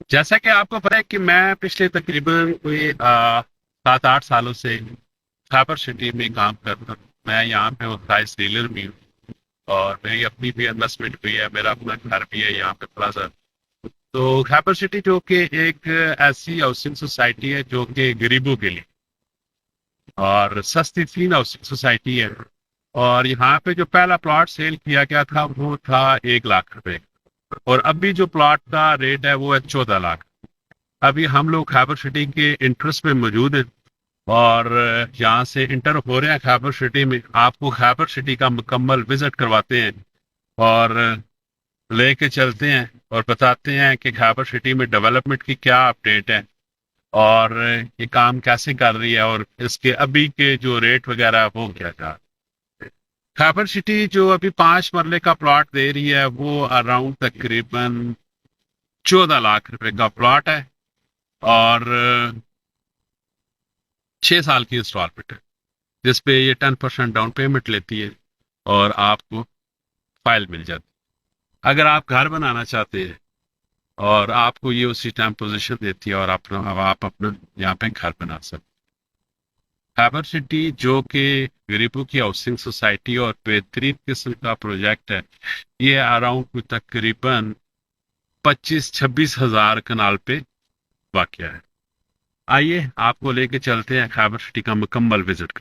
جیسا کہ آپ کو پتہ ہے کہ میں پچھلے تقریباً کوئی 7-8 سالوں سے خیبر سٹی میں کام کرتا ہوں. میں یہاں پہ آتھرائز ڈیلر بھی ہوں اور میری اپنی بھی انویسٹمنٹ بھی ہے, میرا اپنا گھر بھی ہے یہاں پہ تھوڑا سا. تو خیبر سٹی جو کہ ایک ایسی ہاؤسنگ سوسائٹی ہے جو کہ غریبوں کے لیے اور سستی ترین ہاؤسنگ سوسائٹی ہے. اور یہاں پہ جو پہلا پلاٹ سیل کیا گیا تھا وہ تھا 1 لاکھ روپے, اور ابھی جو پلاٹ کا ریٹ ہے وہ ہے 14 لاکھ. ابھی ہم لوگ خیبر سٹی کے انٹرسٹ میں موجود ہیں اور یہاں سے انٹر ہو رہے ہیں خیبر سٹی میں. آپ کو خیبر سٹی کا مکمل وزٹ کرواتے ہیں اور لے کے چلتے ہیں اور بتاتے ہیں کہ خیبر سٹی میں ڈیولپمنٹ کی کیا اپڈیٹ ہے اور یہ کام کیسے کر رہی ہے اور اس کے ابھی کے جو ریٹ وغیرہ وہ کیا جا. خیبر سٹی جو ابھی 5 مرلے کا پلاٹ دے رہی ہے وہ اراؤنڈ تقریباً 14 لاکھ روپے کا پلاٹ ہے اور 6 سال کی انسٹالمنٹ ہے جس پہ یہ 10% ڈاؤن پیمنٹ لیتی ہے اور آپ کو فائل مل جاتی ہے. اگر آپ گھر بنانا چاہتے ہیں اور آپ کو یہ اسی ٹائم پوزیشن دیتی ہے اور آپ اپنا یہاں پہ گھر بنا سکتے. خیبر سٹی جو کہ غریبوں کی ہاؤسنگ سوسائٹی اور بہترین قسم کا پروجیکٹ ہے, یہ اراؤنڈ تقریباً 25-26 ہزار کنال پہ واقع ہے. آئیے آپ کو لے کے چلتے ہیں خیبر سٹی کا مکمل وزٹ.